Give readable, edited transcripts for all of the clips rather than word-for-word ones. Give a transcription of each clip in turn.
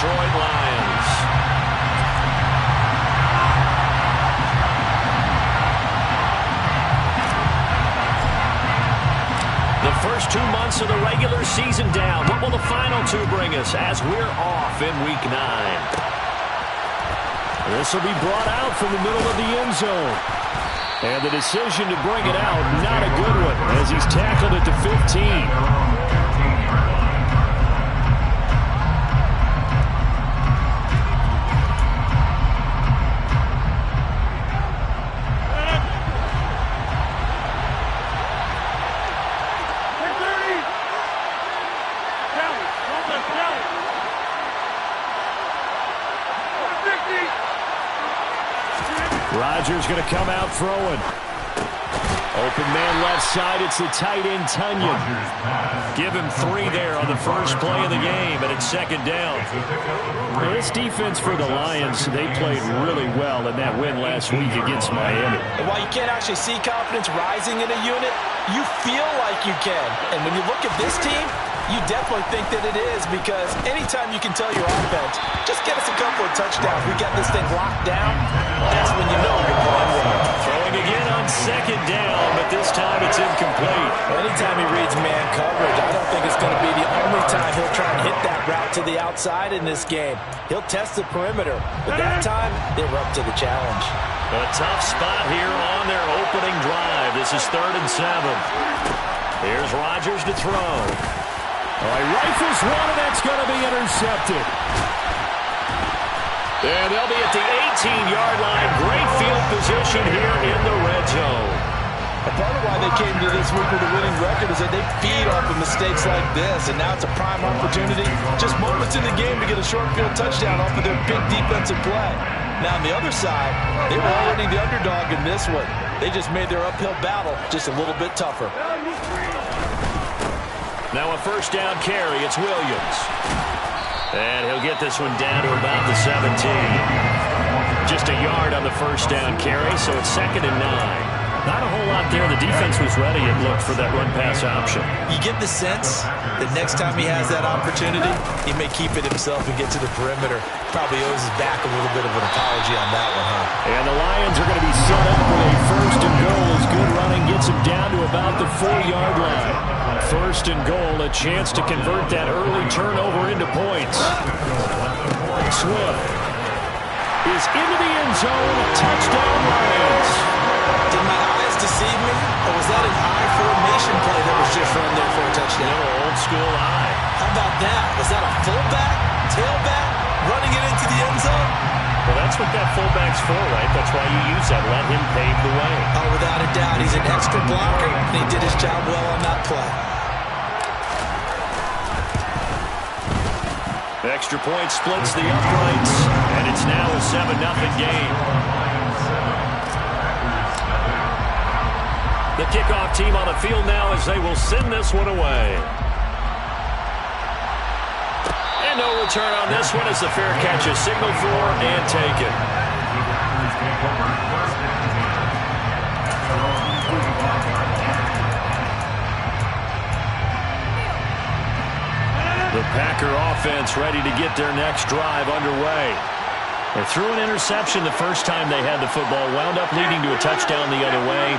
Detroit Lions. The first 2 months of the regular season down. What will the final two bring us as we're off in Week 9? This will be brought out from the middle of the end zone. And the decision to bring it out, not a good one, as he's tackled at the 15. Rodgers going to come out throwing. Open man left side. It's the tight end, Tunyon. Give him 3 there on the first play of the game, and it's second down. Well, this defense for the Lions, they played really well in that win last week against Miami. And while you can't actually see confidence rising in a unit, you feel like you can. And when you look at this team, you definitely think that it is, because anytime you can tell your offense, just get us a couple of touchdowns, we got this thing locked down, that's when you know you're playing well. Throwing again on second down, but this time it's incomplete. Anytime he reads man coverage, I don't think it's going to be the only time he'll try and hit that route to the outside in this game. He'll test the perimeter, but that time, they were up to the challenge. A tough spot here on their opening drive. This is 3rd and 7. Here's Rodgers to throw. All right, rifles one, and that's going to be intercepted. And they'll be at the 18-yard line. Great field position here in the red zone. A part of why they came to this week with a winning record is that they feed off of mistakes like this, and now it's a prime opportunity, just moments in the game, to get a short field touchdown off of their big defensive play. Now, on the other side, they were already the underdog in this one. They just made their uphill battle just a little bit tougher. Now a first down carry. It's Williams. And he'll get this one down to about the 17. Just a yard on the first down carry, so it's 2nd and 9. Not a whole lot there. The defense was ready, it looked, for that run-pass option. You get the sense that next time he has that opportunity, he may keep it himself and get to the perimeter. Probably owes his back a little bit of an apology on that one, huh? And the Lions are going to be set up with a first and goal as good running gets him down to about the 4-yard line. First and goal, a chance to convert that early turnover into points. Swift is into the end zone. Touchdown, Lions. Did my eyes deceive me, or was that an eye formation play that was just run there for a touchdown? Little old school eye. How about that? Was that a fullback, tailback, running it into the end zone? Well, that's what that fullback's for, right? That's why you use that. Let him pave the way. Oh, without a doubt. He's an extra blocker, and he did his job well on that play. Extra point splits the uprights, and it's now a 7-0 game. The kickoff team on the field now as they will send this one away. And no return on this one as the fair catch is signaled for and taken. The Packer offense ready to get their next drive underway. They threw an interception the first time they had the football, wound up leading to a touchdown the other way.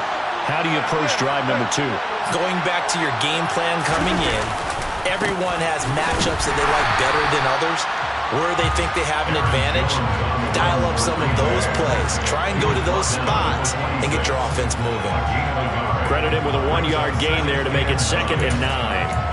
How do you approach drive number 2? Going back to your game plan coming in, everyone has matchups that they like better than others. Where they think they have an advantage, dial up some of those plays. Try and go to those spots and get your offense moving. Credit him with a 1-yard gain there to make it 2nd and 9.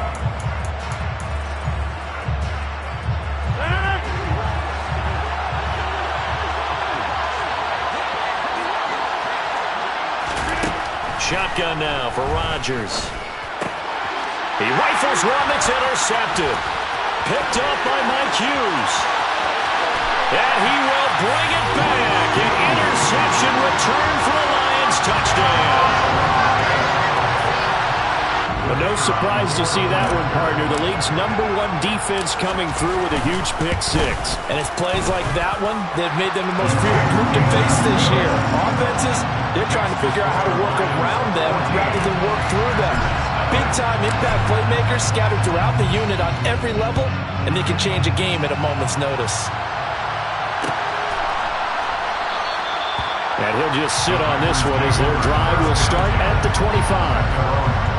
Shotgun now for Rodgers. He rifles one that's intercepted. Picked up by Mike Hughes. And he will bring it back. An interception return for a Lions touchdown. But no surprise to see that one, partner. The league's #1 defense coming through with a huge pick-6. And it's plays like that one that have made them the most feared group to face this year. Offenses, they're trying to figure out how to work around them rather than work through them. big-time impact playmakers scattered throughout the unit on every level, and they can change a game at a moment's notice. And he'll just sit on this one as their drive will start at the 25.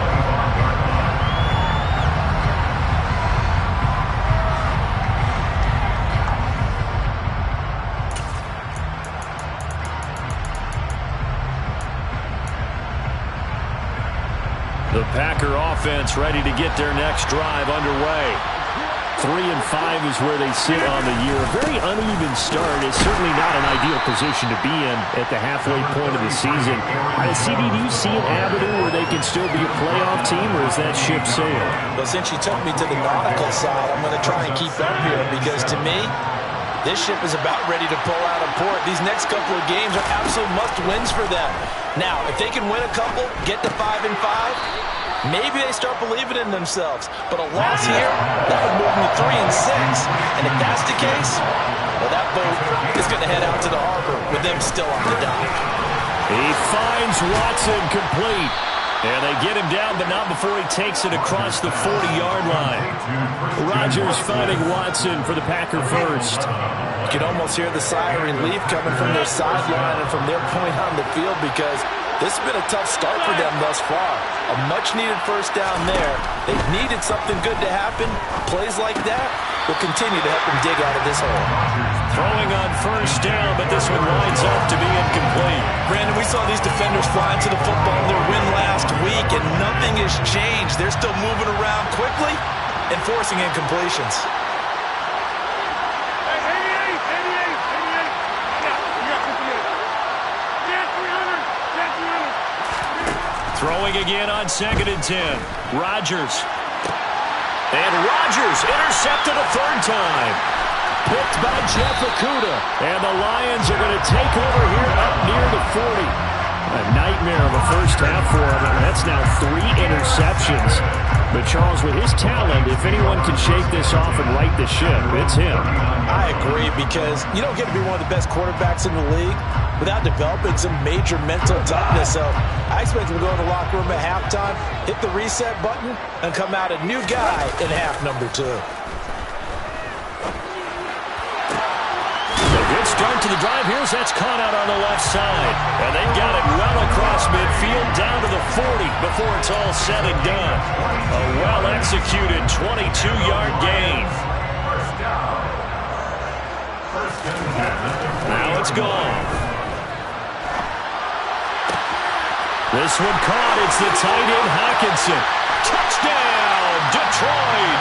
The Packer offense ready to get their next drive underway. 3-5 is where they sit on the year. A very uneven start. It's certainly not an ideal position to be in at the halfway point of the season. CD, do you see an avenue where they can still be a playoff team, or is that ship sailed? Well, since you took me to the nautical side, I'm going to try and keep up here because, to me, this ship is about ready to pull out of port. These next couple of games are absolute must-wins for them. Now, if they can win a couple, get to 5-5, maybe they start believing in themselves. But a loss here, that would move them to 3-6. And if that's the case, well, that boat is going to head out to the harbor with them still on the dock. He finds Watson complete. And they get him down, but not before he takes it across the 40-yard line. Rodgers finding Watson for the Packer first. You can almost hear the sigh of relief coming from their sideline and from their point on the field because this has been a tough start for them thus far. A much-needed first down there. They've needed something good to happen. Plays like that will continue to help them dig out of this hole. Throwing on first down, but this one winds up to be incomplete. Brandon, we saw these defenders flying to the football in their win last week, and nothing has changed. They're still moving around quickly and forcing incompletions. Throwing again on 2nd and 10. Rodgers. And Rodgers intercepted a third time. Picked by Jeff Okudah. And the Lions are going to take over here up near the 40. A nightmare of a first half for him. That's now 3 interceptions. But Charles, with his talent, if anyone can shake this off and right the ship, it's him. I agree, because you don't get to be one of the best quarterbacks in the league without developing some major mental toughness. So I expect him to go in the locker room at halftime, hit the reset button, and come out a new guy in half number 2. Good start to the drive here as that's caught out on the left side. And they got it well across midfield down to the 40 before it's all said and done. A well-executed 22-yard gain. Now it's gone. This one caught. It's the tight end Hockenson. Touchdown, Detroit.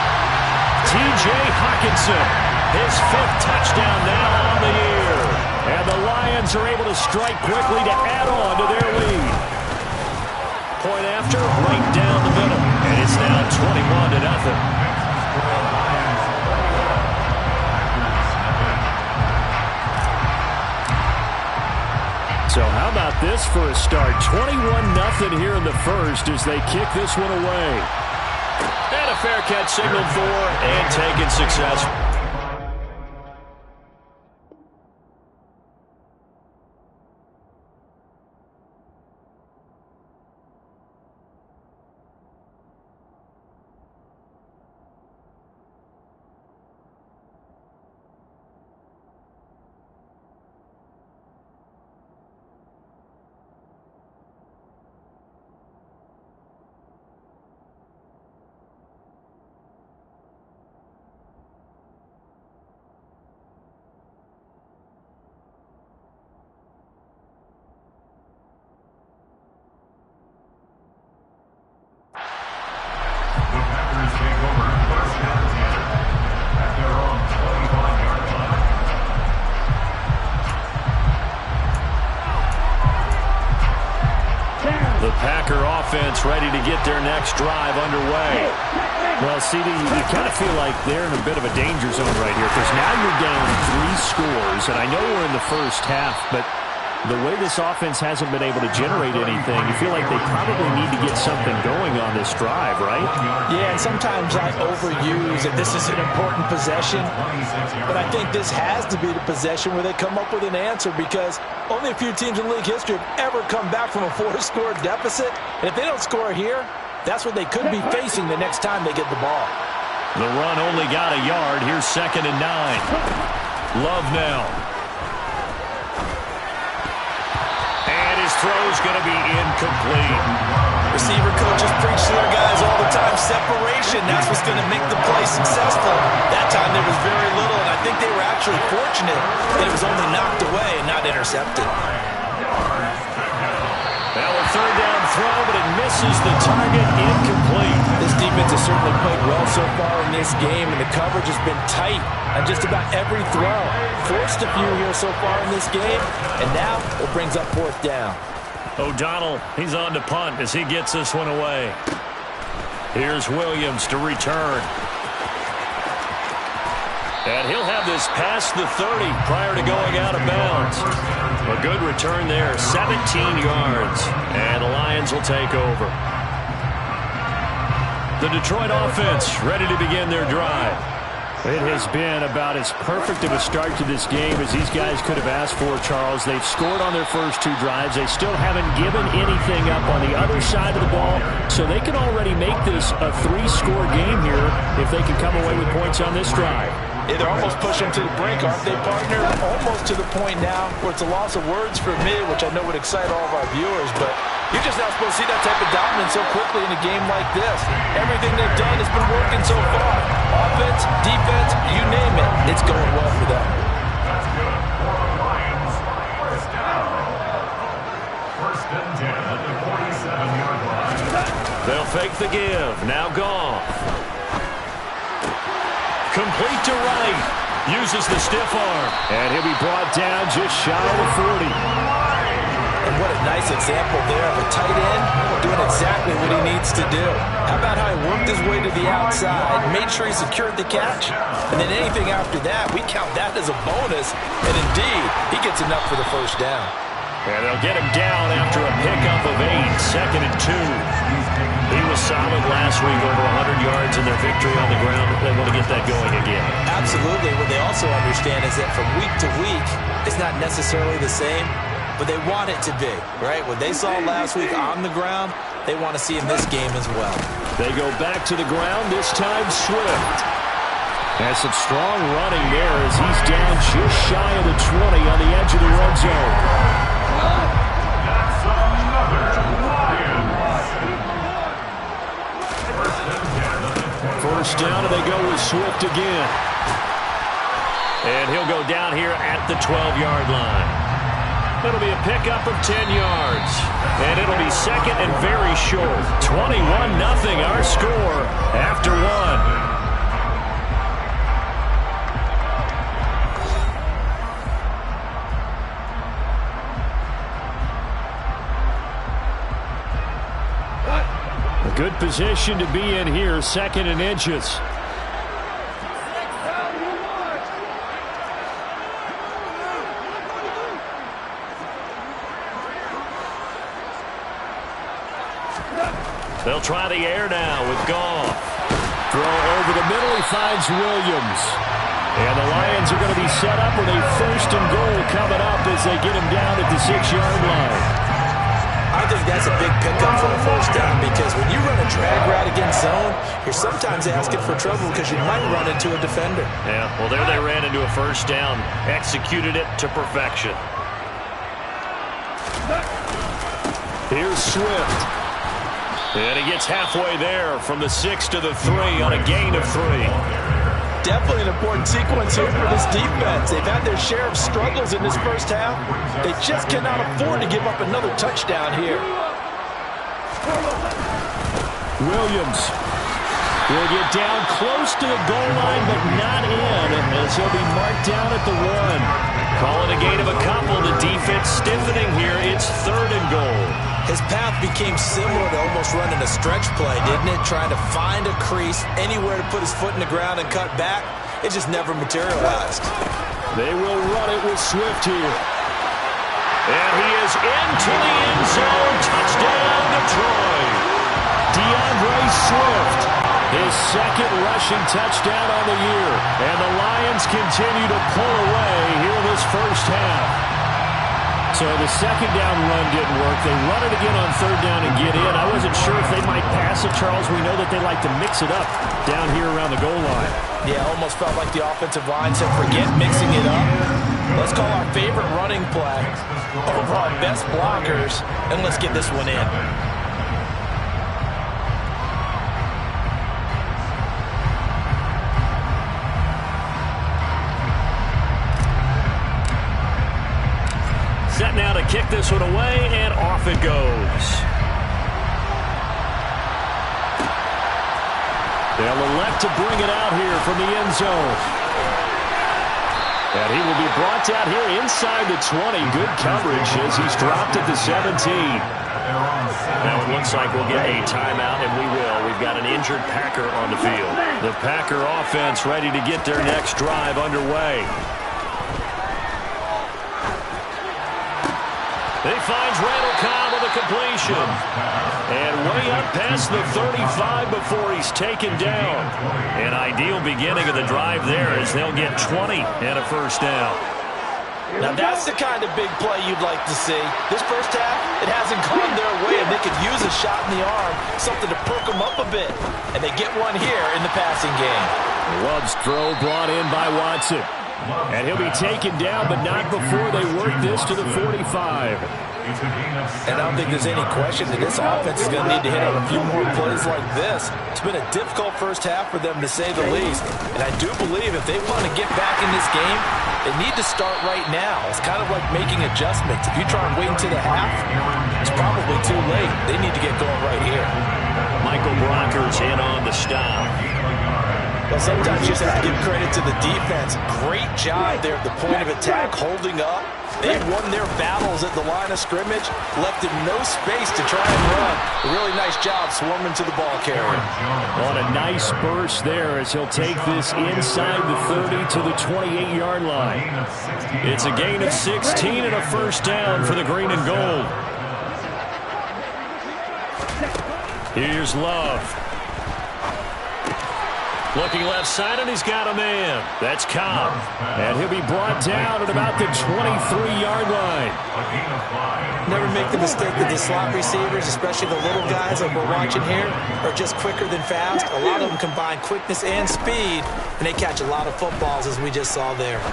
T.J. Hockenson. His 5th touchdown now on the year. And the Lions are able to strike quickly to add on to their lead. Point after, right down the middle. And it's now 21-0. So how about this for a start? 21-0 here in the first as they kick this one away. And a fair catch signaled for and taken successfully. The Packer offense ready to get their next drive underway. Well, CD, you kind of feel like they're in a bit of a danger zone right here because now you're down 3 scores, and I know we're in the first half, but the way this offense hasn't been able to generate anything, you feel like they probably need to get something going on this drive, right? Yeah, and sometimes I overuse that this is an important possession, but I think this has to be the possession where they come up with an answer because only a few teams in league history have ever come back from a 4-score deficit, and if they don't score here, That's what they could be facing the next time they get the ball. The run only got a yard. Here's 2nd and 9. Love now. And his throw's going to be incomplete. Receiver coaches preach to their guys all the time. Separation, that's what's going to make the play successful. That time there was very little, and I think they were actually fortunate that it was only knocked away and not intercepted. Now a 3rd down throw, but it misses the target, incomplete. This defense has certainly played well so far in this game, and the coverage has been tight on just about every throw. Forced a few here so far in this game, and now it brings up 4th down. O'Donnell, he's on to punt as he gets this one away. Here's Williams to return. And he'll have this past the 30 prior to going out of bounds. A good return there, 17 yards. And the Lions will take over. The Detroit offense ready to begin their drive. It has been about as perfect of a start to this game as these guys could have asked for, Charles. They've scored on their first 2 drives. They still haven't given anything up on the other side of the ball, so they can already make this a 3-score game here if they can come away with points on this drive. Yeah, they're almost pushing to the brink, aren't they, partner? Almost to the point now where it's a loss of words for me, which I know would excite all of our viewers, but you're just not supposed to see that type of dominance so quickly in a game like this. Everything they've done has been working so far. Offense, defense, you name it, it's going well for them. First and 10 at the 47-yard line. They'll fake the give. Now Goff. Complete to right. Uses the stiff arm. And he'll be brought down just shy of the 40. And what a nice example there of a tight end doing exactly what he needs to do. How about how he worked his way to the outside, made sure he secured the catch, and then anything after that, we count that as a bonus. And indeed, he gets enough for the 1st down. And they'll get him down after a pickup of 8, 2nd and 2. He was solid last week, over 100 yards in their victory on the ground. They want to get that going again. Absolutely. What they also understand is that from week to week, it's not necessarily the same, but they want it to be, right? What they saw last week on the ground, they want to see in this game as well. They go back to the ground, this time Swift. Has some strong running there as he's down just shy of the 20 on the edge of the red zone. First down, and they go with Swift again. And he'll go down here at the 12-yard line. It'll be a pickup of 10 yards. And it'll be 2nd and very short. 21-0 our score after 1. Good position to be in here, 2nd and inches. They'll try the air now with Goff. Throw over the middle, he finds Williams. And the Lions are going to be set up with a 1st and goal coming up as they get him down at the 6-yard line. I think that's a big pickup for a 1st down because when you run a drag route against zone, you're sometimes asking for trouble because you might run into a defender. Yeah, well, there they ran into a 1st down, executed it to perfection. Here's Swift. And he gets halfway there from the 6 to the 3 on a gain of 3. Definitely an important sequence here for this defense. They've had their share of struggles in this 1st half. They just cannot afford to give up another touchdown here. Williams will get down close to the goal line, but not in, as he'll be marked down at the 1. Calling a gain of a couple. The defense stiffening here. It's 3rd and goal. His path became similar to almost running a stretch play, didn't it? Trying to find a crease, anywhere to put his foot in the ground and cut back. It just never materialized. They will run it with Swift here. And he is into the end zone. Touchdown, Detroit. DeAndre Swift, his 2nd rushing touchdown on the year. And the Lions continue to pull away here in this 1st half. So the second down run didn't work. They run it again on third down and get in. I wasn't sure if they might pass it, Charles. We know that they like to mix it up down here around the goal line. Yeah, almost felt like the offensive line said, forget mixing it up. Let's call our favorite running play over our best blockers, and let's get this one in. Set now to kick this one away, and off it goes. They'll elect to bring it out here from the end zone. And he will be brought down here inside the 20. Good coverage as he's dropped at the 17. Now it looks like we'll get a timeout, and we will. We've got an injured Packer on the field. The Packer offense ready to get their next drive underway. He finds Randall Cobb with a completion. And way up past the 35 before he's taken down. An ideal beginning of the drive there as they'll get 20 and a first down. Now that's the kind of big play you'd like to see. This first half, it hasn't gone their way, and they could use a shot in the arm, something to perk them up a bit. And they get one here in the passing game. Love's throw brought in by Watson. And he'll be taken down, but not before they work this to the 45. And I don't think there's any question that this offense is going to need to hit on a few more plays like this. It's been a difficult first half for them, to say the least. And I do believe if they want to get back in this game, they need to start right now. It's kind of like making adjustments. If you try and wait until the half, it's probably too late. They need to get going right here. Michael Brockers in on the stop. Well, sometimes you just have to give credit to the defense. Great job there at the point of attack, holding up. They won their battles at the line of scrimmage, left him no space to try and run. A really nice job swarming to the ball carrier. On a nice burst there as he'll take this inside the 30 to the 28-yard line. It's a gain of 16 and a first down for the green and gold. Here's Love. Looking left side, and he's got a man. That's Cobb. And he'll be brought down at about the 23-yard line. Never make the mistake that the slot receivers, especially the little guys like we're watching here, are just quicker than fast. A lot of them combine quickness and speed, and they catch a lot of footballs, as we just saw there.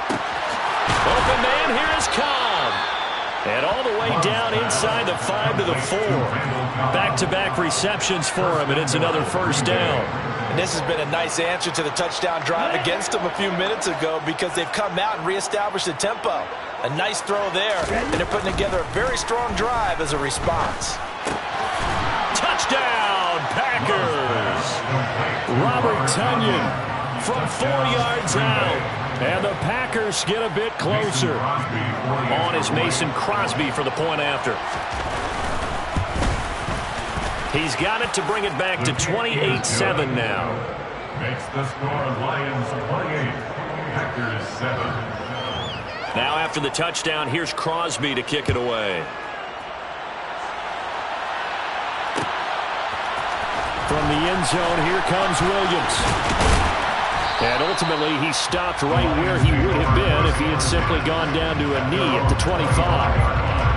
Open man, here is Cobb. And all the way down inside the 5 to the 4. Back-to-back receptions for him, and it's another first down. And this has been a nice answer to the touchdown drive against them a few minutes ago, because they've come out and reestablished the tempo. A nice throw there, and they're putting together a very strong drive as a response. Touchdown, Packers! Robert Tonyan from 4 yards out. And the Packers get a bit closer. On is Mason Crosby for the point after. He's got it to bring it back to 28-7 now. Makes the score Lions 28, Packers 7. Now after the touchdown, here's Crosby to kick it away. From the end zone, here comes Williams. And ultimately, he stopped right where he would have been if he had simply gone down to a knee at the 25.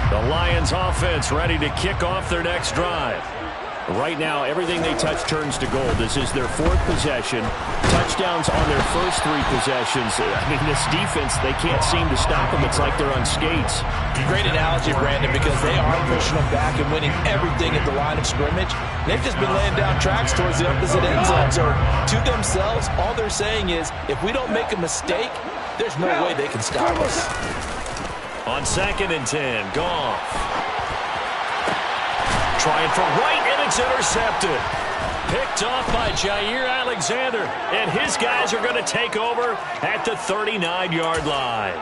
The Lions offense ready to kick off their next drive. Right now, everything they touch turns to gold. This is their 4th possession. Touchdowns on their first 3 possessions. I mean, this defense, they can't seem to stop them. It's like they're on skates. Great analogy, Brandon, because they are pushing them back and winning everything at the line of scrimmage. They've just been laying down tracks towards the opposite end zone. So to themselves, all they're saying is, if we don't make a mistake, there's no way they can stop us. On 2nd and 10, Goff. Trying for right, and it's intercepted. Picked off by Jair Alexander, and his guys are going to take over at the 39-yard line.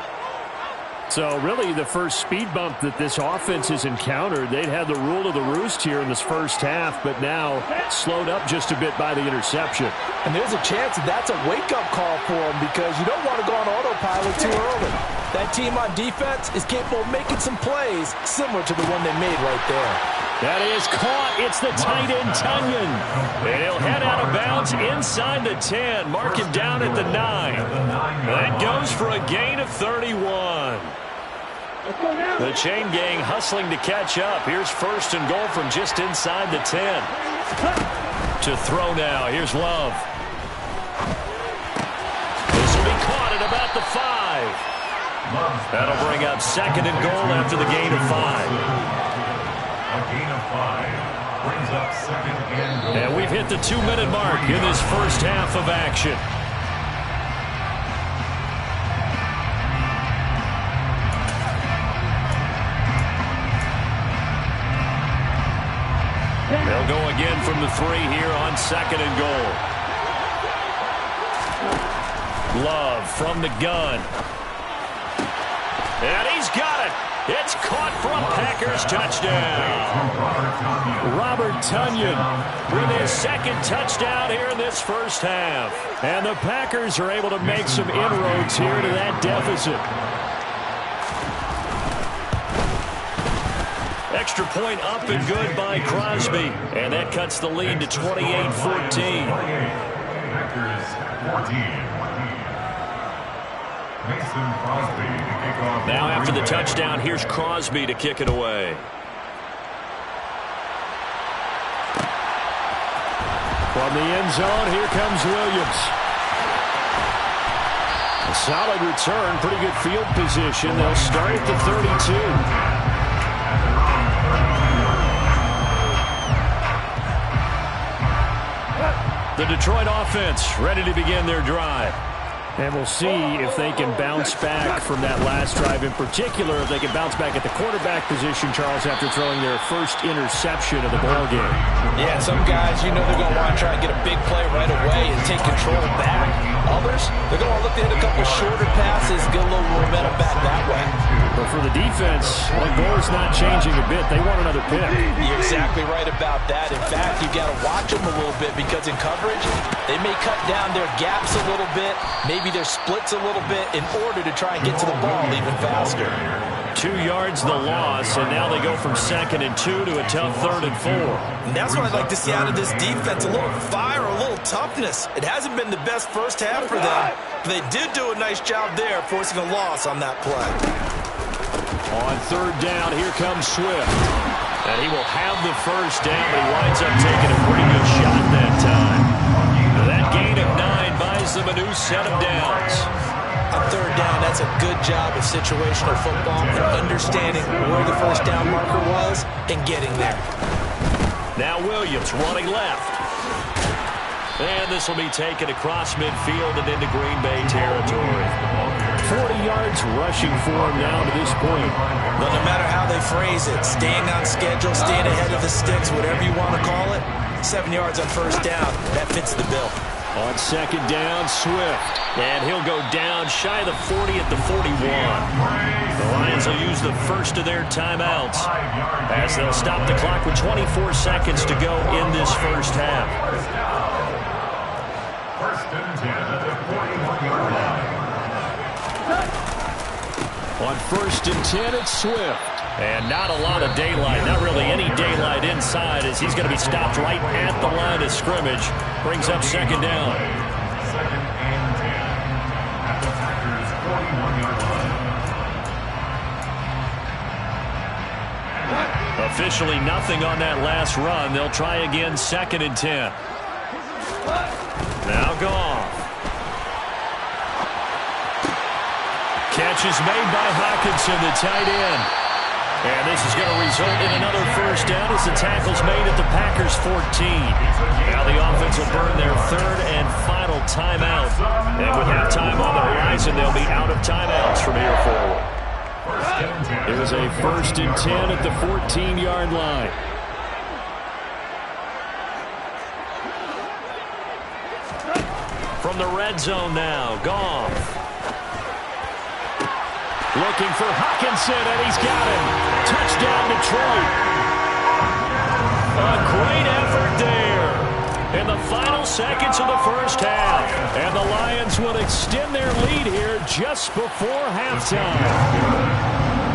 So really the first speed bump that this offense has encountered, they'd had the rule of the roost here in this first half, but now slowed up just a bit by the interception. And there's a chance that that's a wake-up call for them, because you don't want to go on autopilot too early. That team on defense is capable of making some plays similar to the one they made right there. That is caught. It's the tight end, Tonyan. And he'll head out of bounds inside the 10. Mark him down at the 9. That goes for a gain of 31. The chain gang hustling to catch up. Here's first and goal from just inside the 10. To throw now. Here's Love. This will be caught at about the 5. That'll bring up second and goal after the gain of 5. A gain of 5 brings up second and goal. And we've hit the 2-minute mark in this first half of action. They'll go again from the 3 here on second and goal. Love from the gun. And he's got it. It's caught for a Packers touchdown. Robert Tonyan with his second touchdown here in this first half. And the Packers are able to make some inroads here to that deficit. Extra point up and good by Crosby. And that cuts the lead to 28-14. Packers 14. Mason Crosby to kick off. Now after the touchdown, here's Crosby to kick it away. From the end zone, here comes Williams. A solid return, pretty good field position. They'll start at the 32. The Detroit offense ready to begin their drive. And we'll see if they can bounce back from that last drive. In particular, if they can bounce back at the quarterback position, Charles, after throwing their first interception of the ballgame. Yeah, some guys, you know they're going to want to try and get a big play right away and take control back. Others, they're going to look to hit a couple shorter passes, get a little momentum back that way. But for the defense, the goal is not changing a bit. They want another pick. You're exactly right about that. In fact, you got to watch them a little bit because in coverage, they may cut down their gaps a little bit, maybe their splits a little bit in order to try and get to the ball even faster. 2 yards the loss, and now they go from second and 2 to a tough third and 4. And that's what I'd like to see out of this defense, a little fire, a little toughness. It hasn't been the best first half for them, but they did do a nice job there forcing a loss on that play. On third down, here comes Swift. And he will have the first down, but he winds up taking a pretty good shot that time. That gain of 9 buys them a new set of downs. On third down, that's a good job of situational football for understanding where the first down marker was and getting there. Now Williams running left. And this will be taken across midfield and into Green Bay territory. 40 yards rushing for him now to this point. Well, no matter how they phrase it, staying on schedule, staying ahead of the sticks, whatever you want to call it, 7 yards on first down, that fits the bill. On second down, Swift. And he'll go down shy of the 40 at the 41. The Lions will use the first of their timeouts as they'll stop the clock with 24 seconds to go in this first half. First and 10 at the 41-yard line. On first and 10, it's Swift. And not a lot of daylight, not really any daylight inside as he's going to be stopped right at the line of scrimmage. Brings up second down. Second and 10 at the Packers' 41-yard line. Officially nothing on that last run. They'll try again second and 10. Now Goff. Catch is made by Hockenson, the tight end. And this is going to result in another first down as the tackle's made at the Packers' 14. Now the offense will burn their third and final timeout. And with halftime on the horizon, they'll be out of timeouts from here forward. It was a first and 10 at the 14-yard line. From the red zone now, Goff. Looking for Hockenson, and he's got him. Touchdown, Detroit. A great effort there in the final seconds of the first half. And the Lions will extend their lead here just before halftime.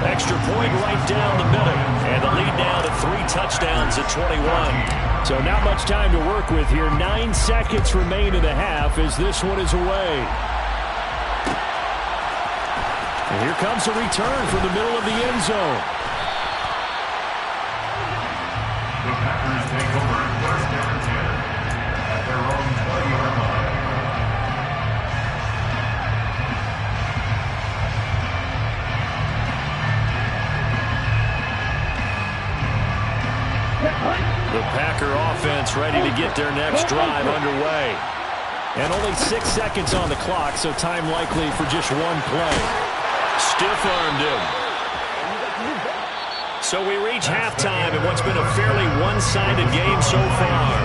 Extra point right down the middle. And the lead now to 3 touchdowns at 21. So not much time to work with here. 9 seconds remain in the half as this one is away. And here comes a return from the middle of the end zone. The Packers take over first and 10 at their own 20-yard line. The Packer offense ready to get their next drive underway. And only 6 seconds on the clock, so time likely for just one play. Stiff-armed him. So we reach halftime in what's been a fairly one-sided game so far.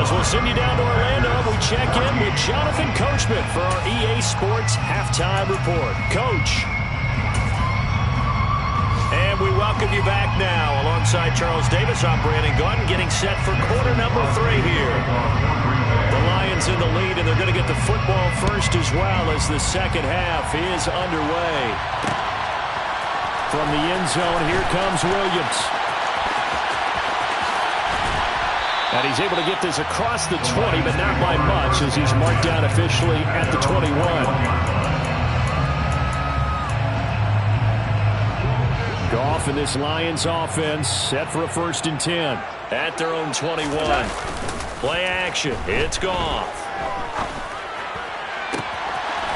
As we'll send you down to Orlando, we check in with Jonathan Coachman for our EA Sports Halftime Report. Coach. And we welcome you back now. Alongside Charles Davis, I'm Brandon Gaudin, getting set for quarter number 3 here. The Lions in the lead, and they're going to get the football first as well as the second half is underway. From the end zone, here comes Williams. And he's able to get this across the 20, but not by much as he's marked down officially at the 21. Goff and this Lions offense set for a 1st and 10 at their own 21. Play action. It's Goff.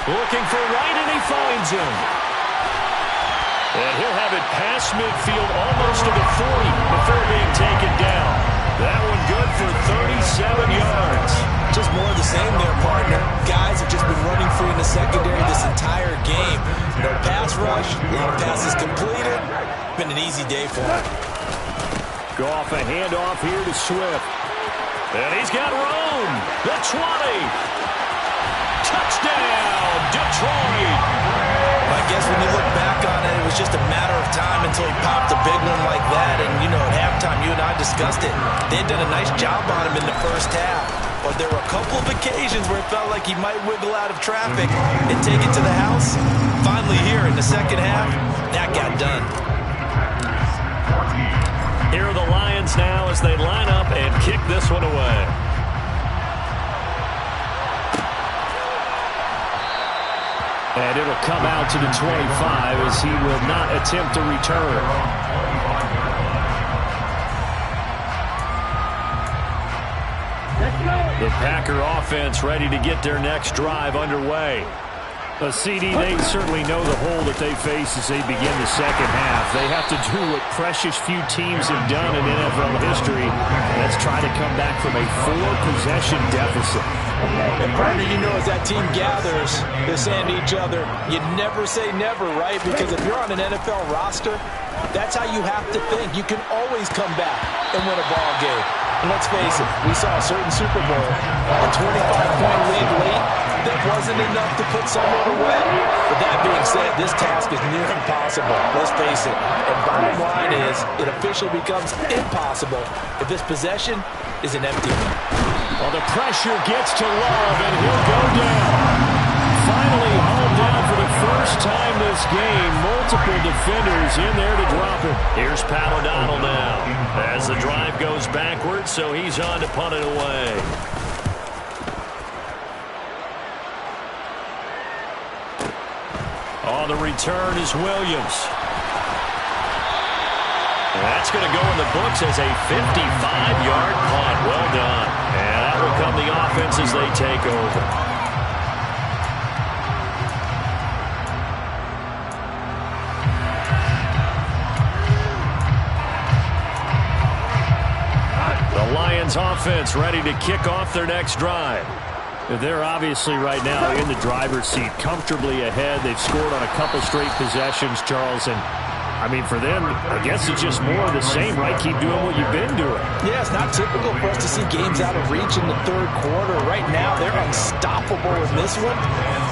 Looking for Wright, and he finds him. And he'll have it past midfield almost to the 40 before being taken down. That one good for 37 yards. Just more of the same there, partner. Guys have just been running free in the secondary this entire game. No pass rush, a lot of passes completed. Been an easy day for him. Goff, a handoff here to Swift. And he's got room. The 20. Touchdown, Detroit. I guess when you look back on it, it was just a matter of time until he popped a big one like that. And, you know, at halftime, you and I discussed it. They had done a nice job on him in the first half. But there were a couple of occasions where it felt like he might wiggle out of traffic and take it to the house. Finally here in the second half, that got done. Here are the Lions now as they line up and kick this one away. And it'll come out to the 25 as he will not attempt to return. The Packer offense ready to get their next drive underway. A CD, they certainly know the hole that they face as they begin the second half. They have to do what precious few teams have done in NFL history. That's try to come back from a 4-possession deficit. And partner, you know, as that team gathers, they're saying to each other, you never say never, right? Because if you're on an NFL roster, that's how you have to think. You can always come back and win a ball game. And let's face it, we saw a certain Super Bowl, a 25-point lead late, that wasn't enough to put someone away. But that being said, this task is near impossible. Let's face it. And bottom line is, it officially becomes impossible if this possession is an empty one. Well, the pressure gets to Love, and he'll go down. Finally hauled down for the first time this game. Multiple defenders in there to drop him. Here's Pat O'Donnell now as the drive goes backwards, so he's on to punt it away. On the return is Williams. That's going to go in the books as a 55-yard punt. Well done. And that will come the offense as they take over. The Lions offense ready to kick off their next drive. They're obviously right now in the driver's seat, comfortably ahead. They've scored on a couple straight possessions, Charles, and I mean, for them, I guess it's just more of the same, right? Keep doing what you've been doing. Yeah, it's not typical for us to see games out of reach in the third quarter. Right now, they're unstoppable in this one.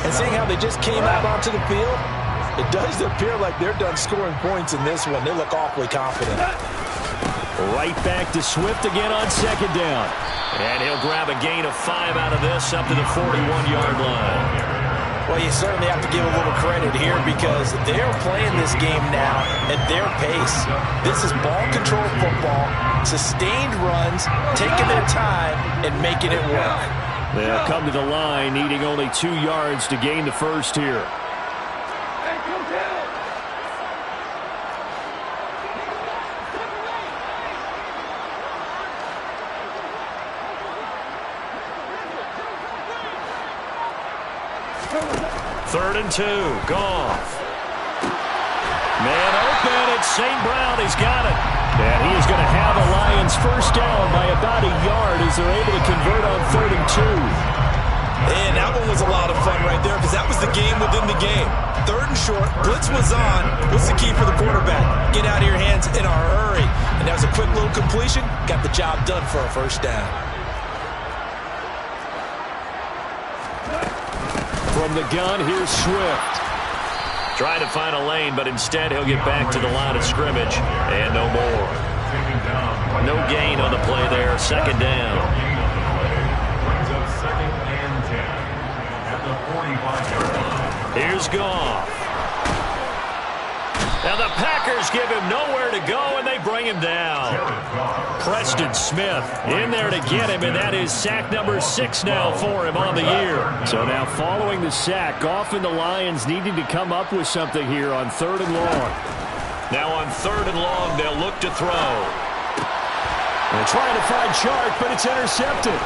And seeing how they just came out onto the field, it does appear like they're done scoring points in this one. They look awfully confident. Right back to Swift again on second down. And he'll grab a gain of 5 out of this up to the 41-yard line. Well, you certainly have to give a little credit here because they're playing this game now at their pace. This is ball control football, sustained runs, taking their time, and making it work. They'll come to the line, needing only 2 yards to gain the first here. Third and 2, Goff. Man open, it's St. Brown, he's got it. And he is going to have the Lions first down by about a yard as they're able to convert on 3rd and 2. And that one was a lot of fun right there because that was the game within the game. 3rd and short, blitz was on. What's the key for the quarterback? Get out of your hands in a hurry. And that was a quick little completion. Got the job done for a first down. From the gun, here's Swift. Trying to find a lane, but instead he'll get back to the line of scrimmage. And no more. No gain on the play there. 2nd down. Brings up 2nd and 10 at the 45-yard line. Here's Goff. Now the Packers give him nowhere to go, and they bring him down. Preston Smith in there to get him, and that is sack number 6 now for him on the year. So now following the sack, Goff and the Lions needing to come up with something here on 3rd and long. Now on 3rd and long, they'll look to throw. They're trying to find Chark, but it's intercepted.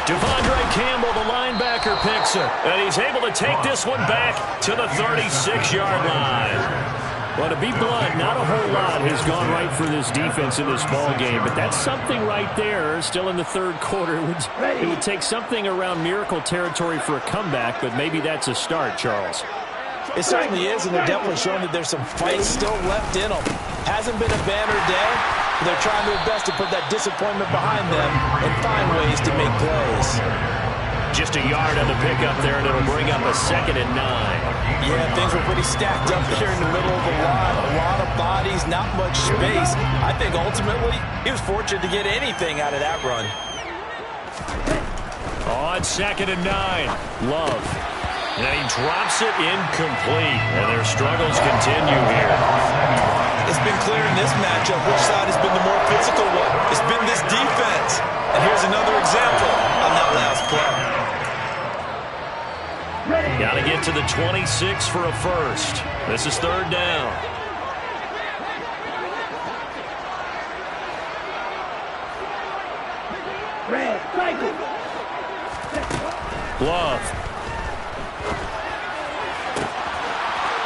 Devondre Campbell, the linebacker, picks it. And he's able to take this one back to the 36-yard line. Well, to be blunt, not a whole lot has gone right for this defense in this ball game, but that's something right there. Still in the 3rd quarter. It would take something around miracle territory for a comeback, but maybe that's a start, Charles. It certainly is, and they're definitely showing that there's some fight still left in them. Hasn't been a banner day, but they're trying their best to put that disappointment behind them and find ways to make plays. Just a yard on the pickup there, and it'll bring up a 2nd and 9. Yeah, things were pretty stacked up there in the middle of the line. A lot of bodies, not much space. I think ultimately he was fortunate to get anything out of that run. On 2nd and 9, Love. And he drops it incomplete, and their struggles continue here. It's been clear in this matchup which side has been the more physical one. It's been this defense. And here's another example on that last play. Got to get to the 26 for a first. This is 3rd down. Love.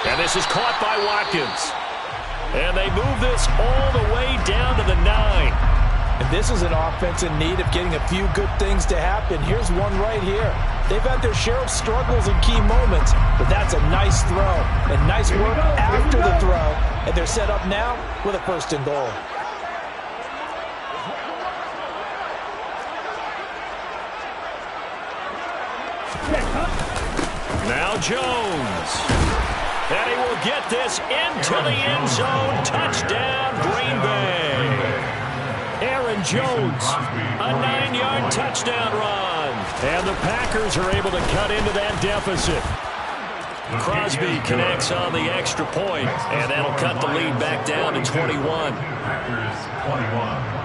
And this is caught by Watkins. And they move this all the way down to the 9. And this is an offense in need of getting a few good things to happen. Here's one right here. They've had their share of struggles in key moments, but that's a nice throw and nice work after the throw. And they're set up now with a 1st and goal. Now Jones. And he will get this into the end zone. Touchdown, Green Bay. Aaron Jones, a 9-yard touchdown run. And the Packers are able to cut into that deficit. Crosby connects on the extra point, and that'll cut the lead back down to 21. Packers 21.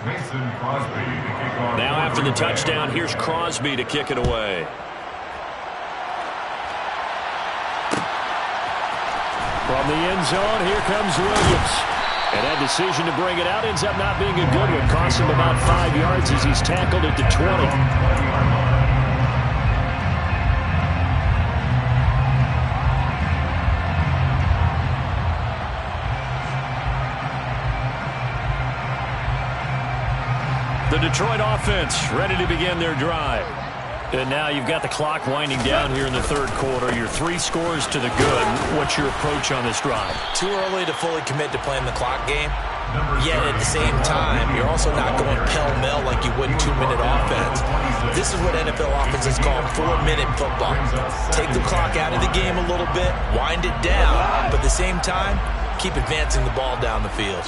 Mason Crosby to kick off. Now after the touchdown, here's Crosby to kick it away. From the end zone, here comes Williams. And that decision to bring it out ends up not being a good one. Costs him about 5 yards as he's tackled at the 20. The Detroit offense ready to begin their drive. And now you've got the clock winding down here in the 3rd quarter. Your 3 scores to the good. What's your approach on this drive? Too early to fully commit to playing the clock game. Yet at the same time, you're also not going pell-mell like you would in 2-minute offense. This is what NFL offenses call 4-minute football. Take the clock out of the game a little bit, wind it down, but at the same time, keep advancing the ball down the field.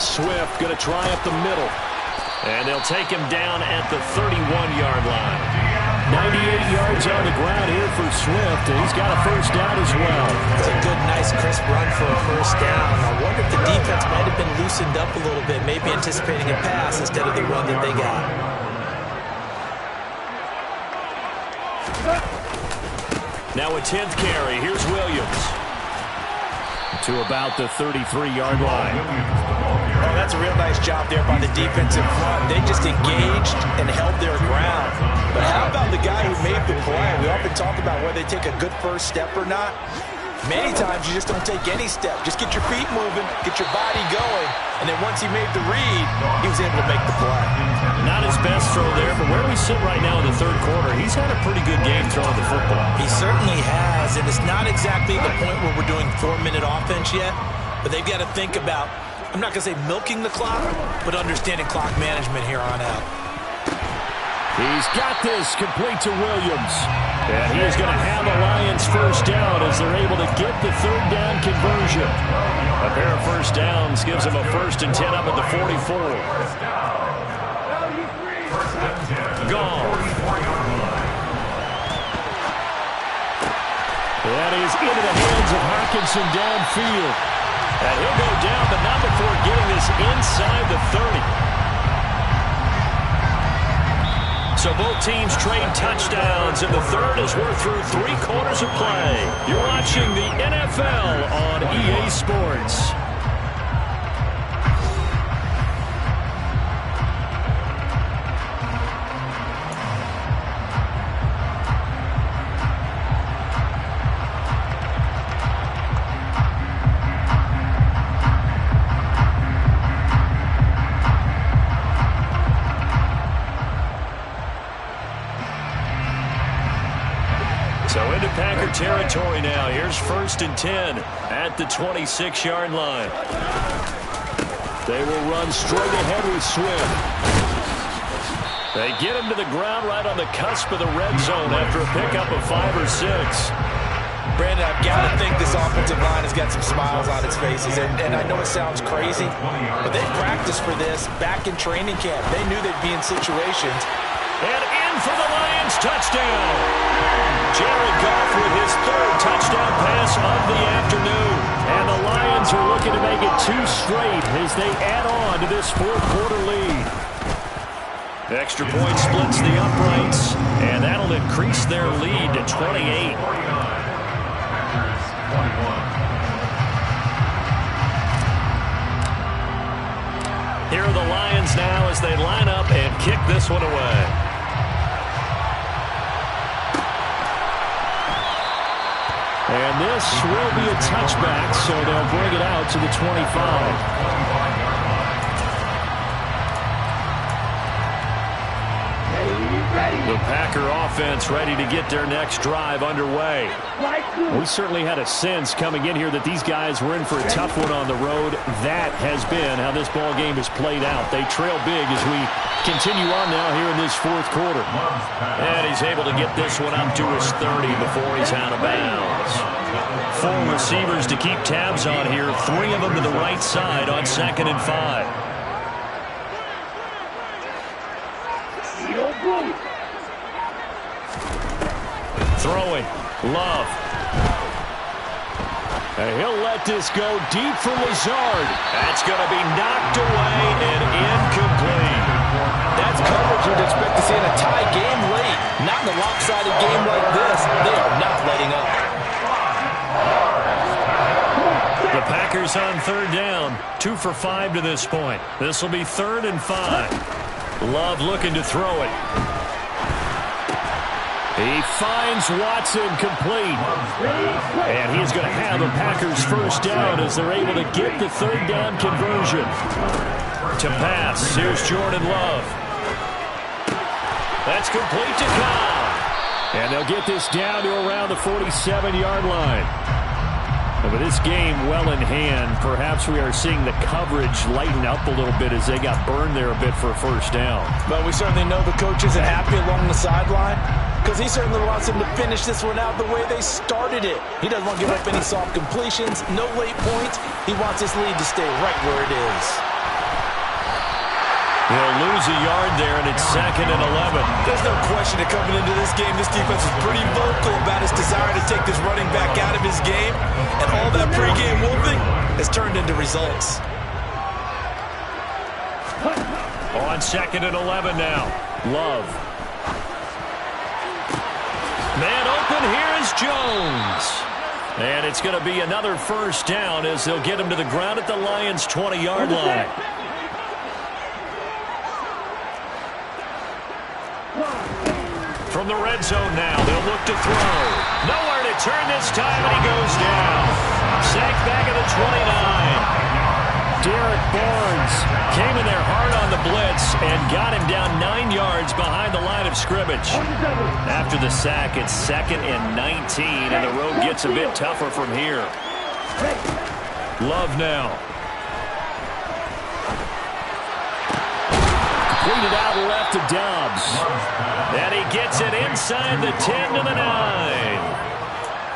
Swift going to try up the middle. And they'll take him down at the 31-yard line. 98 yards on the ground here for Swift, and he's got a first down as well. It's a good, nice, crisp run for a first down. I wonder if the defense might have been loosened up a little bit, maybe anticipating a pass instead of the run that they got. Now a 10th carry. Here's Williams. To about the 33-yard line. Oh, that's a real nice job there by the defensive front. They just engaged and held their ground. But how about the guy who made the play? We often talk about whether they take a good first step or not. Many times you just don't take any step. Just get your feet moving, get your body going, and then once he made the read, he was able to make the play. Not his best throw there, but where we sit right now in the third quarter, he's had a pretty good game throwing the football. He certainly has, and it's not exactly the point where we're doing 4-minute offense yet, but they've got to think about, I'm not going to say milking the clock, but understanding clock management here on out. He's got this complete to Williams. And he is going to have a Lions first down as they're able to get the third down conversion. A pair of first downs gives them a 1st and 10 up at the 44. Gone. That is into the hands of Hockenson downfield. And he'll go down, but not before getting this inside the 30. So both teams trade touchdowns in the third as we're through 3 quarters of play. You're watching the NFL on EA Sports. So into Packer territory now. Here's 1st and 10 at the 26-yard line. They will run straight ahead with Swift. They get him to the ground right on the cusp of the red zone after a pickup of 5 or 6. Brandon, I've got to think this offensive line has got some smiles on its faces. And I know it sounds crazy, but they practiced for this back in training camp. They knew they'd be in situations. And in for the Lions touchdown. Jared Goff with his 3rd touchdown pass of the afternoon. And the Lions are looking to make it 2 straight as they add on to this 4th quarter lead. Extra point splits the uprights, and that'll increase their lead to 28. Here are the Lions now as they line up and kick this one away. And this will be a touchback, so they'll bring it out to the 25. The Packer offense ready to get their next drive underway. We certainly had a sense coming in here that these guys were in for a tough one on the road. That has been how this ball game has played out. They trail big as we continue on now here in this 4th quarter. And he's able to get this one up to his 30 before he's out of bounds. 4 receivers to keep tabs on here. 3 of them to the right side on 2nd and 5. Throwing. Love. And he'll let this go deep for Lazard. That's going to be knocked away and incomplete. That's coverage you'd expect to see in a tie game late. Not in a lopsided game like this. They are not letting up. The Packers on 3rd down. 2 for 5 to this point. This will be 3rd and 5. Love looking to throw it. He finds Watson complete. And he's going to have a Packers first down as they're able to get the 3rd down conversion. To pass, here's Jordan Love. That's complete to Cobb. And they'll get this down to around the 47-yard line. And with this game well in hand, perhaps we are seeing the coverage lighten up a little bit as they got burned there a bit for a first down. But we certainly know the coach isn't happy along the sideline because he certainly wants them to finish this one out the way they started it. He doesn't want to give up any soft completions, no late points. He wants this lead to stay right where it is. He'll lose a yard there, and it's 2nd and 11. There's no question that coming into this game, this defense is pretty vocal about his desire to take this running back out of his game, and all that pregame wolfing has turned into results. On 2nd and 11 now. Love. Man open, here is Jones. And it's going to be another first down as they'll get him to the ground at the Lions' 20-yard line. From the red zone now, they'll look to throw. Nowhere to turn this time, and he goes down. Sacked back at the 29. Derek Barnes came in there hard on the blitz and got him down 9 yards behind the line of scrimmage. After the sack, it's 2nd and 19, and the road gets a bit tougher from here. Love now. Completed out left to Dobbs. And he gets it inside the 10 to the 9.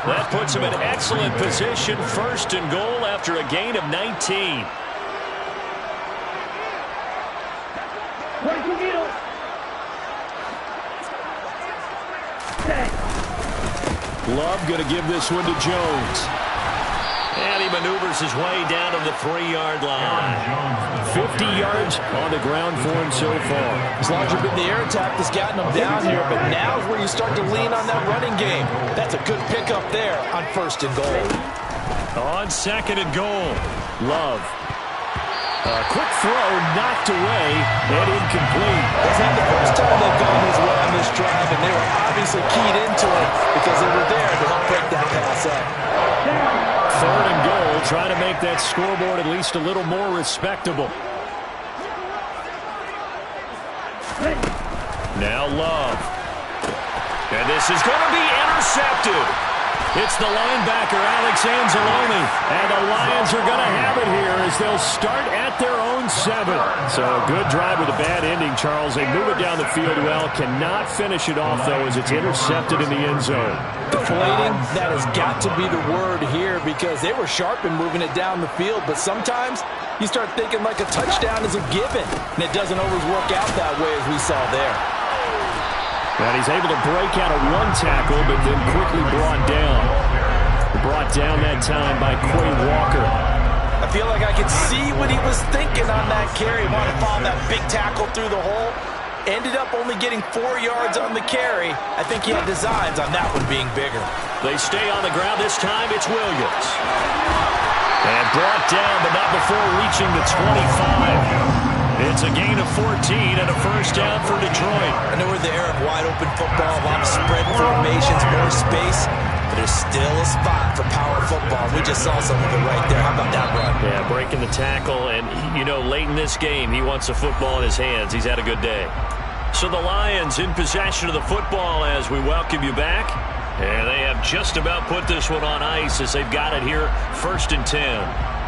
That puts him in excellent position, 1st and goal after a gain of 19. Love going to give this one to Jones. And he maneuvers his way down to the 3-yard line. 50 yards on the ground for him so far. It's largely been the air attack that's gotten him down here, but now is where you start to lean on that running game. That's a good pickup there on 1st and goal. On 2nd and goal, Love. A quick throw knocked away and incomplete. That's not the first time they've gone his way on this drive, and they were obviously keyed into it because they were there to help break that pass up. 3rd and goal, trying to make that scoreboard at least a little more respectable. Now Love. And this is going to be intercepted. It's the linebacker, Alex Anzalone. And the Lions are going to have it here as they'll start at their own 7. So a good drive with a bad ending, Charles. They move it down the field well. Cannot finish it off, though, as it's intercepted in the end zone. Deflating, that has got to be the word here because they were sharp in moving it down the field. But sometimes you start thinking like a touchdown is a given. And it doesn't always work out that way as we saw there. And he's able to break out of one tackle, but then quickly brought down. Brought down that time by Quay Walker. I feel like I could see what he was thinking on that carry. Wanted to follow that big tackle through the hole. Ended up only getting 4 yards on the carry. I think he had designs on that one being bigger. They stay on the ground. This time it's Williams. And brought down, but not before reaching the 25. It's a gain of 14 and a first down for Detroit. I know we're in the era of wide-open football, a lot of spread formations, more space, but there's still a spot for power football. We just saw some of it right there. How about that run? Yeah, breaking the tackle, and, you know, late in this game, he wants the football in his hands. He's had a good day. So the Lions in possession of the football as we welcome you back. And they have just about put this one on ice as they've got it here, 1st and 10.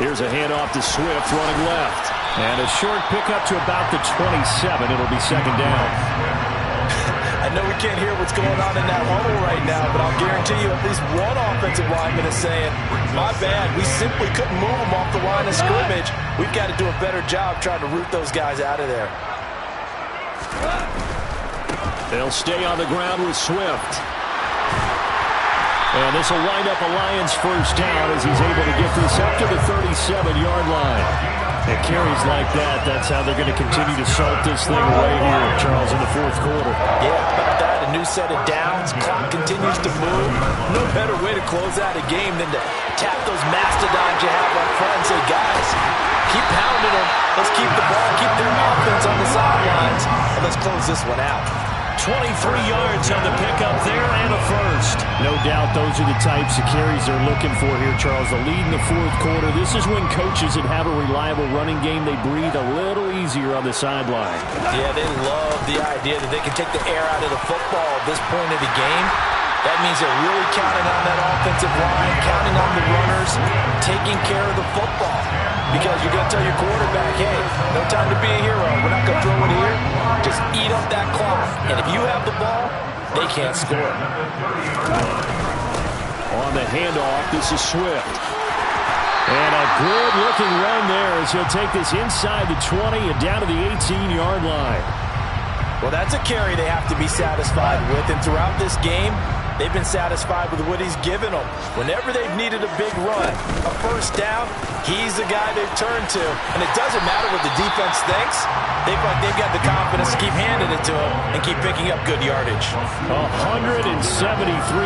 Here's a handoff to Swift running left. And a short pickup to about the 27. It'll be 2nd down. I know we can't hear what's going on in that huddle right now, but I'll guarantee you at least one offensive lineman is saying, my bad, we simply couldn't move them off the line of scrimmage. We've got to do a better job trying to root those guys out of there. They'll stay on the ground with Swift. And this will wind up a Lions first down as he's able to get this up to the 37-yard line. And carries like that, that's how they're going to continue to salt this thing away here, Charles, in the 4th quarter. Yeah, about that, a new set of downs. Clock continues to move. No better way to close out a game than to tap those mastodons you have up front and say, guys, keep pounding them. Let's keep the ball, keep their offense on the sidelines, and let's close this one out. 23 yards on the pickup there and a first. No doubt those are the types of carries they're looking for here, Charles. The lead in the fourth quarter. This is when coaches that have a reliable running game, they breathe a little easier on the sideline. Yeah, they love the idea that they can take the air out of the football at this point of the game. That means they're really counting on that offensive line, counting on the runners, taking care of the football. Because you're going to tell your quarterback, hey, no time to be a hero. We're not going to throw it here. Just eat up that clock. And if you have the ball, they can't score. On the handoff, this is Swift. And a good-looking run there as he'll take this inside the 20 and down to the 18-yard line. Well, that's a carry they have to be satisfied with. And throughout this game, they've been satisfied with what he's given them. Whenever they've needed a big run, a first down, he's the guy they've turned to. And it doesn't matter what the defense thinks. They've got the confidence to keep handing it to him and keep picking up good yardage. 173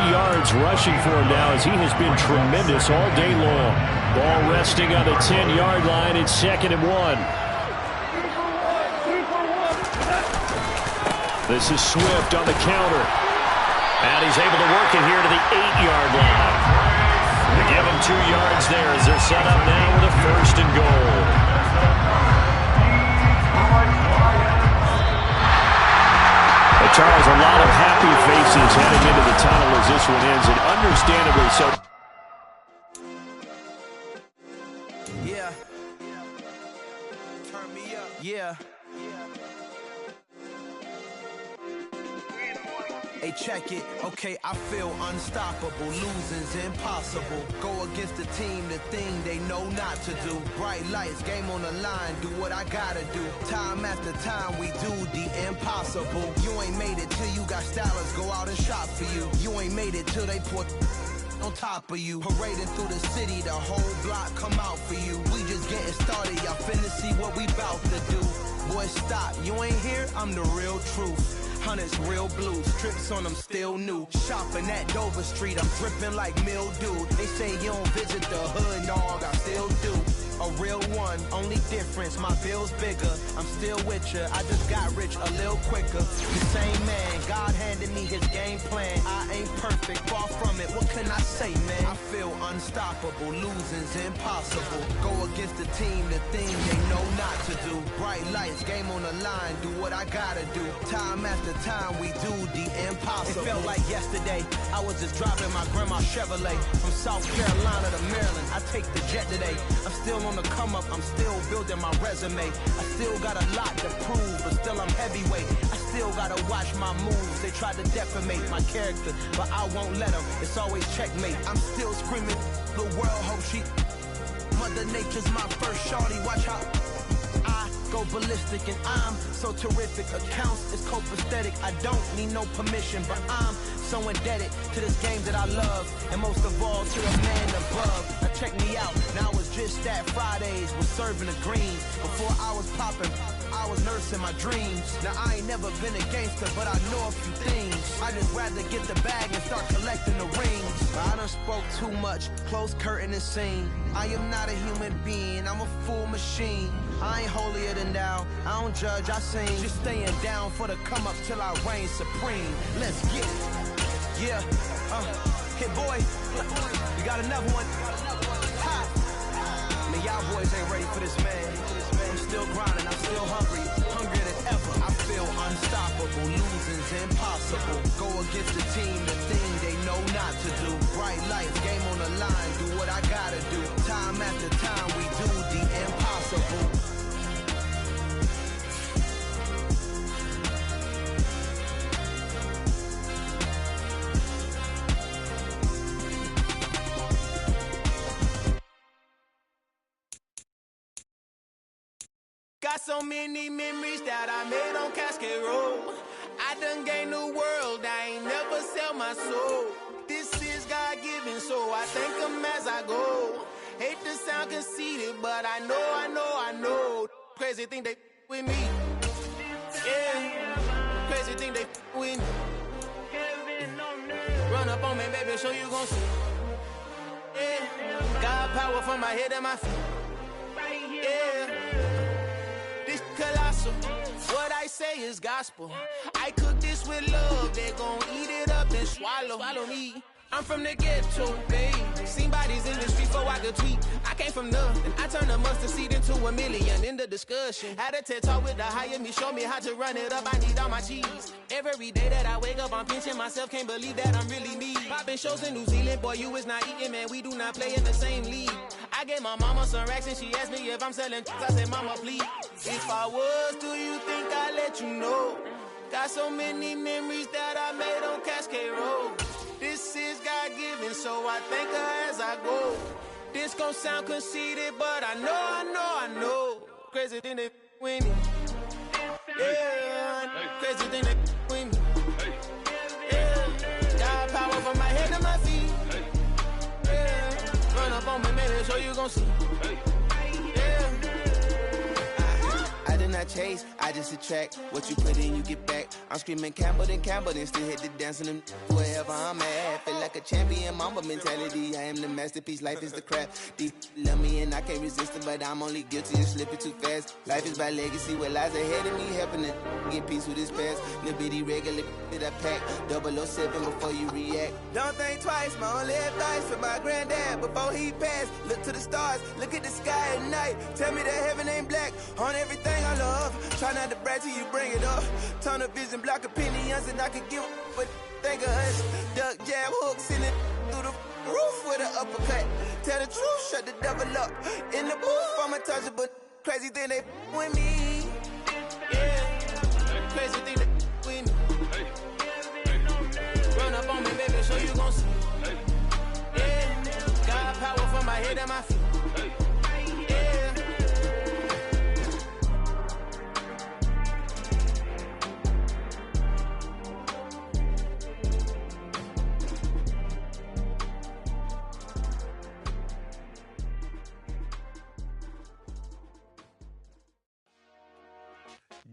yards rushing for him now as he has been tremendous all day long. Ball resting on the 10-yard line. It's 2nd and 1. This is Swift on the counter. And he's able to work it here to the 8-yard line. They give him 2 yards there as they're set up now with a 1st and goal. Well, Charles, a lot of happy faces heading into the tunnel as this one ends, and understandably so. Yeah. Turn me up. Yeah. Hey, check it. Okay, I feel unstoppable. Losing's impossible. Go against the team, the thing they know not to do. Bright lights, game on the line. Do what I gotta do. Time after time, we do the impossible. You ain't made it till you got stylers go out and shop for you. You ain't made it till they put on top of you. Parading through the city, the whole block come out for you. We just getting started. Y'all finna see what we bout to do. Boy, stop. You ain't here? I'm the real truth. Hunters, real blues, trips on them still new. Shopping at Dover Street, I'm dripping like mildew. They say you don't visit the hood, dog, I still do. A real one, only difference, my bill's bigger. I'm still with ya, I just got rich a little quicker. The same man, God handed me his game plan. I ain't perfect, far from it, what can I say, man? I feel unstoppable, losing's impossible. Go against the team, the thing they know not to do. Bright lights, game on the line, do what I gotta do. Time after time, we do the impossible. It felt like yesterday, I was just driving my grandma's Chevrolet. From South Carolina to Maryland, I take the jet today. I'm still on the come up, I'm still building my resume. I still got a lot to prove, but still I'm heavyweight. I still gotta watch my moves. They tried to defamate my character, but I won't let them. It's always checkmate. I'm still screaming, the world hope she. Mother Nature's my first shorty, watch how I go ballistic, and I'm so terrific. Accounts is copacetic. I don't need no permission, but I'm so indebted to this game that I love, and most of all to the man above. Now check me out, now it's just that Fridays was serving the greens. Before I was popping, I was nursing my dreams. Now I ain't never been a gangster, but I know a few things. I just rather get the bag and start collecting the rings. I done spoke too much, close curtain and scene. I am not a human being, I'm a full machine. I ain't holier than thou, I don't judge, I sing. Just staying down for the come up till I reign supreme. Let's get it. Yeah, hit boy, we got another one. Ha! Man, y'all boys ain't ready for this, man. I'm still grinding, I'm still hungry, hungrier than ever. I feel unstoppable, losing's impossible. Go against the team, the thing they know not to do. Bright lights, game on the line, do what I gotta do. Time after time, we do the impossible. Got so many memories that I made on Cascade Road. I done gained the world, I ain't never sell my soul. This is God-given, so I thank him as I go. Hate to sound conceited, but I know. Crazy thing they with me. Yeah, crazy thing they with me. Run up on me, baby, show you gon' see. Yeah, God power from my head and my feet. Yeah. Colossal, what I say is gospel. I cook this with love. swallow me. I'm from the ghetto, babe. Seen bodies in the street before I could tweet. I came from nothing. I turned a mustard seed into a million. In the discussion, had a TED talk with the higher me. Show me how to run it up. I need all my cheese. Every day that I wake up, I'm pinching myself. Can't believe that I'm really me. Popping shows in New Zealand, boy, you is not eating, man. We do not play in the same league. I gave my mama some racks and she asked me if I'm selling. I said, mama, please. If I was, do you think I'd let you know? Got so many memories that I made on Cascade Road. This is God-given, so I thank her as I go. This gon' sound conceited, but I know. Crazy thing they with me. Yeah, crazy thing they with me. Yeah, got power from my head to my feet. Yeah, run up on me, maybe so you gon' see. I did not chase, I just attract. What you put in, you get back. I'm screaming Campbell, then still hit the dance and them wherever I'm at. Feel like a champion, mamba mentality. I am the masterpiece, life is the crap. Deep love me and I can't resist it, but I'm only guilty of slipping too fast. Life is by legacy, what lies ahead of me, helping to get peace with this past. Little bitty regular that I pack, 007 before you react. Don't think twice, my only advice for my granddad before he passed. Look to the stars, look at the sky at night. Tell me that heaven ain't black on everything I love. Try not to brag till you bring it up. Tunnel vision, block opinions, and I could give but think of us. Duck, jab, hook, send it through the roof with an uppercut. Tell the truth, shut the devil up. In the booth, I'm untouchable. Crazy thing they with me. Yeah, crazy thing they with me. Run up on me, baby, so you gon' see. Yeah, got power from my head and my feet.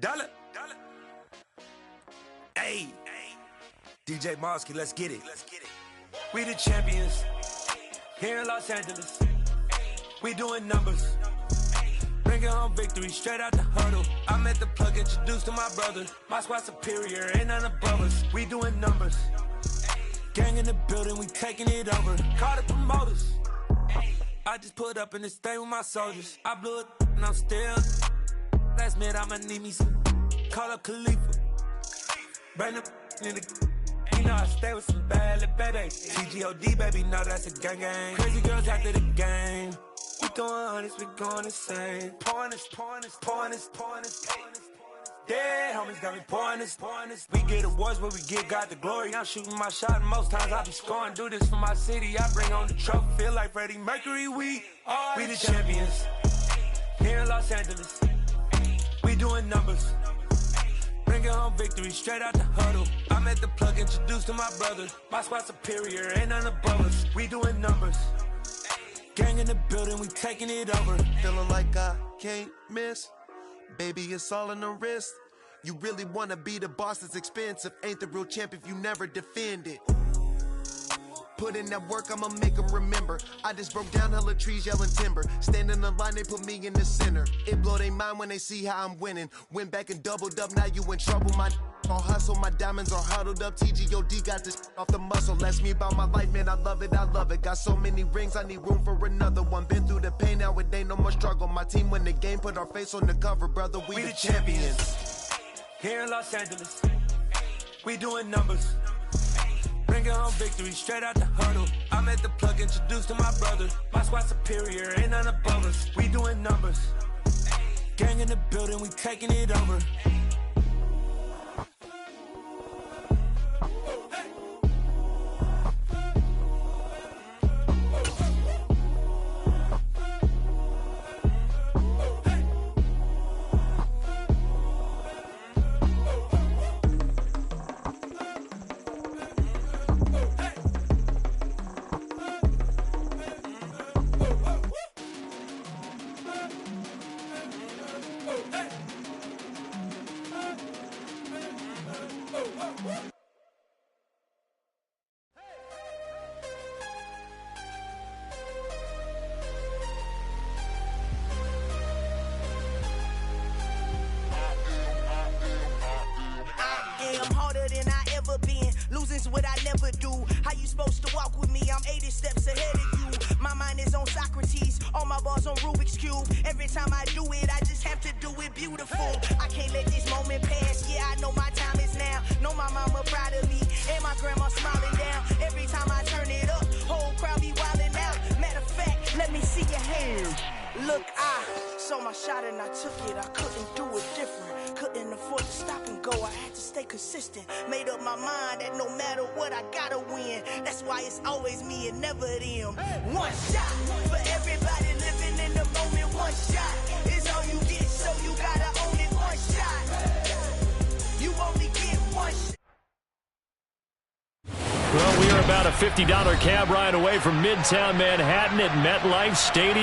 Dollar. Hey. DJ Mosky, let's get it. We the champions. Here in Los Angeles. We doing numbers. Bringing home victory straight out the huddle. I met the plug, introduced to my brother. My squad superior, ain't none above us. We doing numbers. Gang in the building, we taking it over. Call the promoters. I just put up in this thing with my soldiers. I blew it and I'm still. Last minute, I'ma need me some. Call up Khalifa. Bring up in the. You know I stay with some bad little baby. TGOD, baby, know that's a gang gang. Crazy girls after the game. We going honest, we going insane. Pouring this. Yeah, homies got me pouring this. We get awards, but we get God the glory. I'm shooting my shot, and most times I be scoring. Do this for my city, I bring on the trophy. Feel like Freddie Mercury, we the champions. Here in Los Angeles. We doing numbers. Bringing home victory straight out the huddle. I met the plug, introduced to my brother. My squad superior, ain't none above us. We doing numbers. Gang in the building, we taking it over. Feeling like I can't miss. Baby, it's all in the wrist. You really wanna be the boss, it's expensive. Ain't the real champ if you never defend it. Put in that work, I'ma make them remember. I just broke down hella trees, yelling timber. Standing in the line, they put me in the center. It blow their mind when they see how I'm winning. Went back and doubled up, now you in trouble. My all hustle, my diamonds are huddled up. TGOD got this off the muscle. Ask me about my life, man, I love it. Got so many rings, I need room for another one. Been through the pain, now it ain't no more struggle. My team win the game, put our face on the cover, brother. We the champions. Here in Los Angeles, we doing numbers. Bringing home victory straight out the huddle. I met the plug, introduced to my brother. My squad superior, ain't none above us. We doing numbers. Gang in the building, we taking it over. beautiful. I can't let this moment pass. Yeah, I know my time is now. Know my mama proud of me, and my grandma smiling down. Every time I turn it up, whole crowd be wildin' out. Matter of fact, let me see your hands. Look, I saw my shot and I took it. I couldn't do it different. Couldn't afford to stop and go. I had to stay consistent. Made up my mind that no matter what, I gotta win. That's why it's always me and never them. One shot for everybody living in the moment. One shot is all you get, so you gotta own it. One shot. You only get one shot. Well, we are about a $50 cab ride away from Midtown Manhattan at MetLife Stadium.